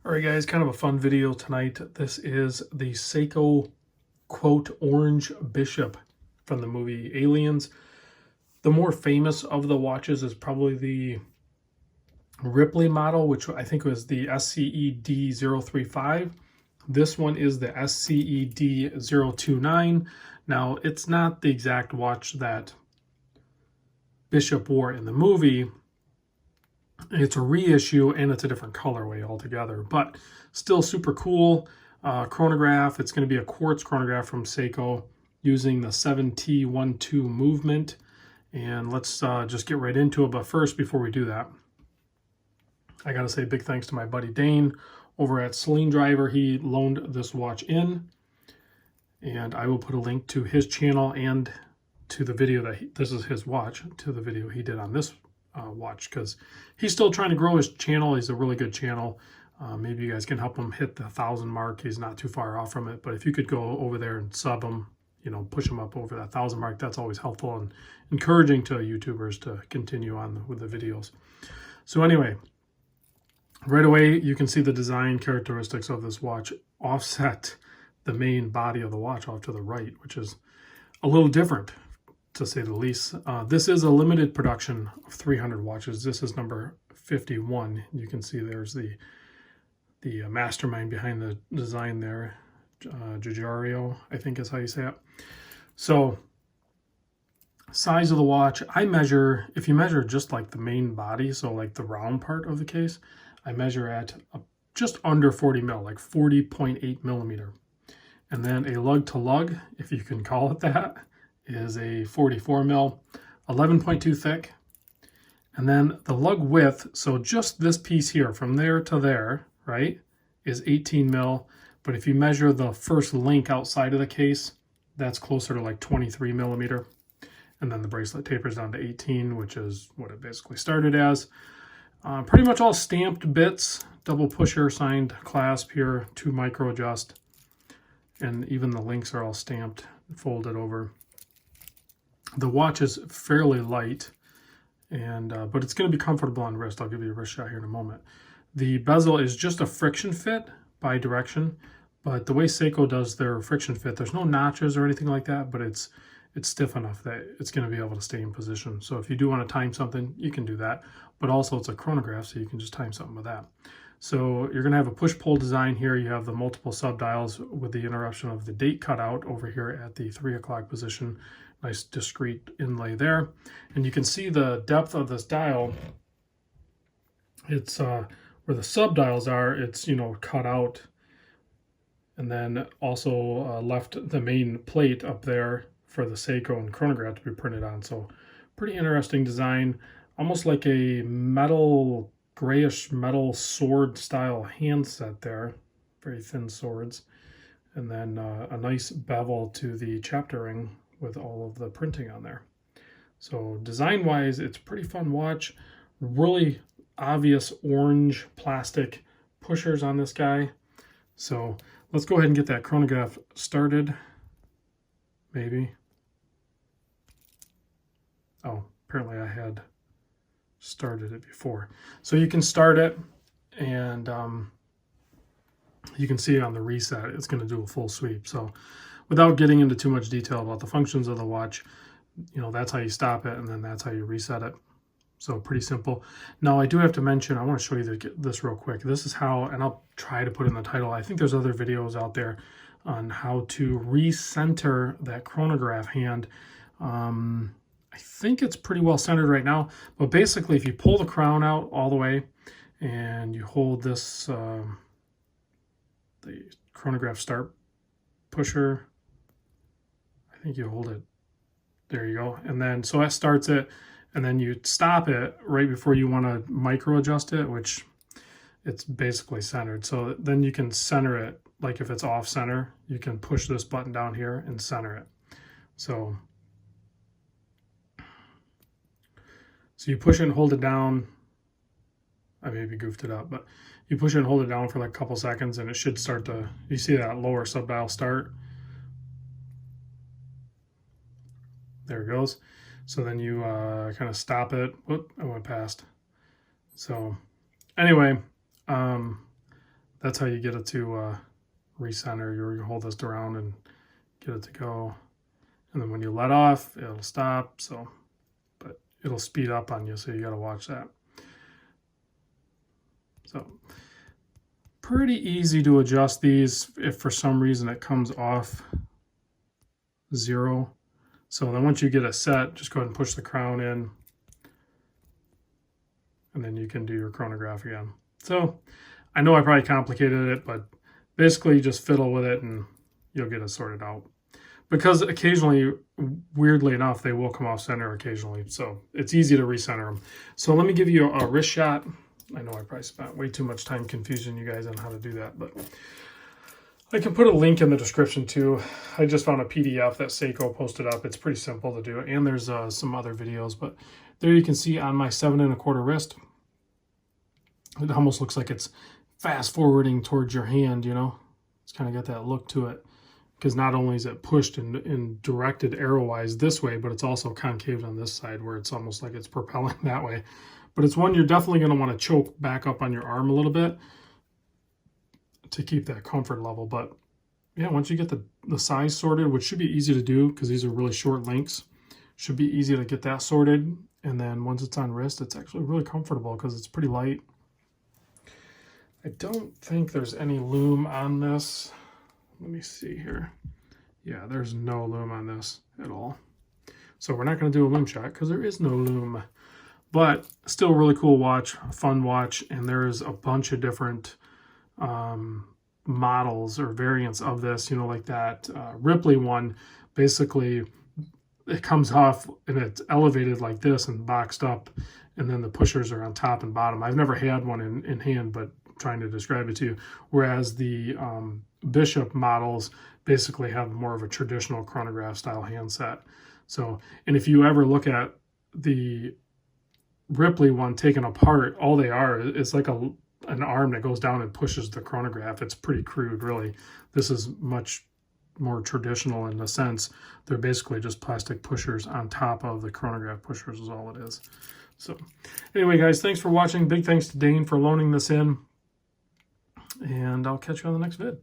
All right, guys, kind of a fun video tonight. This is the Seiko quote orange bishop from the movie Aliens. The more famous of the watches is probably the Ripley model, which I think was the sced035. This one is the sced029. Now, it's not the exact watch that Bishop wore in the movie. It's a reissue and it's a different colorway altogether, but still super cool. Chronograph, it's going to be a quartz chronograph from Seiko using the 7T12 movement. And let's just get right into it. But first, before we do that, I got to say big thanks to my buddy Dane over at Saleen Driver. He loaned this watch in, and I will put a link to his channel and to the video that this is his watch, to the video he did on this watch, because he's still trying to grow his channel. He's a really good channel. Maybe you guys can help him hit the 1,000 mark. He's not too far off from it, but if you could go over there and sub him, you know, push him up over that 1,000 mark, that's always helpful and encouraging to YouTubers to continue on with the videos. So anyway, right away you can see the design characteristics of this watch offset the main body of the watch off to the right, which is a little different, to say the least. This is a limited production of 300 watches. This is number 51. You can see there's the mastermind behind the design there, Giugiaro, I think is how you say it. So size of the watch, I measure, if you measure just like the main body, so like the round part of the case, I measure at just under 40 mil, like 40.8 millimeter. And then a lug to lug, if you can call it that, is a 44 mil, 11.2 thick. And then the lug width, so just this piece here from there to there, right, is 18 mil. But if you measure the first link outside of the case, that's closer to like 23 millimeter. And then the bracelet tapers down to 18, which is what it basically started as. Pretty much all stamped bits, double pusher, signed clasp here, 2 micro adjust. And even the links are all stamped, folded over. The watch is fairly light, and but it's going to be comfortable on wrist. I'll give you a wrist shot here in a moment. The bezel is just a friction fit bi-direction, but the way Seiko does their friction fit, there's no notches or anything like that, but it's stiff enough that it's going to be able to stay in position. So if you do want to time something, you can do that. But also it's a chronograph, so you can just time something with that. So you're going to have a push-pull design here. You have the multiple sub-dials with the interruption of the date cutout over here at the 3 o'clock position. Nice discrete inlay there. And you can see the depth of this dial. It's where the sub-dials are, it's, you know, cut out. And then also left the main plate up there for the Seiko and chronograph to be printed on. So pretty interesting design. Almost like a metal, grayish metal sword style handset there. Very thin swords. And then a nice bevel to the chapter ring with all of the printing on there. So design wise, it's a pretty fun watch. Really obvious orange plastic pushers on this guy. So let's go ahead and get that chronograph started. Maybe. Oh, apparently I had started it before. So you can start it, and you can see it on the reset. It's going to do a full sweep. So without getting into too much detail about the functions of the watch, you know, that's how you stop it, and then that's how you reset it. So pretty simple. Now I do have to mention, I want to show you this real quick. This is how, and I'll try to put in the title, I think there's other videos out there on how to recenter that chronograph hand. I think it's pretty well centered right now, but basically if you pull the crown out all the way and you hold this, the Chronograph Start pusher, I think you hold it, there you go. And then, so that starts it, and then you stop it right before you want to micro adjust it, which it's basically centered. So then you can center it, like if it's off center, you can push this button down here and center it. So you push it and hold it down. I maybe goofed it up, but you push it and hold it down for like a couple seconds and it should start to, you see that lower sub-dial start? There it goes. So then you kind of stop it. Whoop, I went past. So anyway, that's how you get it to recenter. You hold this around and get it to go. And then when you let off, it'll stop. So, but it'll speed up on you, so you got to watch that. So, pretty easy to adjust these if for some reason it comes off 0. So then once you get it set, just go ahead and push the crown in, and then you can do your chronograph again. So I know I probably complicated it, but basically just fiddle with it and you'll get it sorted out. Because occasionally, weirdly enough, they will come off center occasionally. So it's easy to recenter them. So let me give you a wrist shot. I know I probably spent way too much time confusing you guys on how to do that, but I can put a link in the description too. I just found a PDF that Seiko posted up. It's pretty simple to do. And there's some other videos, but there you can see on my 7 1/4 wrist, it almost looks like it's fast forwarding towards your hand, you know? It's kind of got that look to it. Because not only is it pushed and directed arrow-wise this way, but it's also concaved on this side where it's almost like it's propelling that way. But it's one you're definitely going to want to choke back up on your arm a little bit to keep that comfort level. But yeah, once you get the size sorted, which should be easy to do because these are really short links, should be easy to get that sorted. And then once it's on wrist, it's actually really comfortable because it's pretty light. I don't think there's any loom on this. Let me see here. Yeah, there's no loom on this at all. So we're not going to do a loom shot because there is no loom. But still a really cool watch, a fun watch. And there's a bunch of different models or variants of this. You know, like that Ripley one, basically it comes off and it's elevated like this and boxed up. And then the pushers are on top and bottom. I've never had one in hand, but trying to describe it to you. Whereas the Bishop models basically have more of a traditional chronograph style handset. So, and if you ever look at the Ripley one taken apart, all they are is like an arm that goes down and pushes the chronograph. It's pretty crude, really. This is much more traditional in the sense they're basically just plastic pushers on top of the chronograph pushers is all it is. So anyway, guys, thanks for watching. Big thanks to Dane for loaning this in. And I'll catch you on the next vid.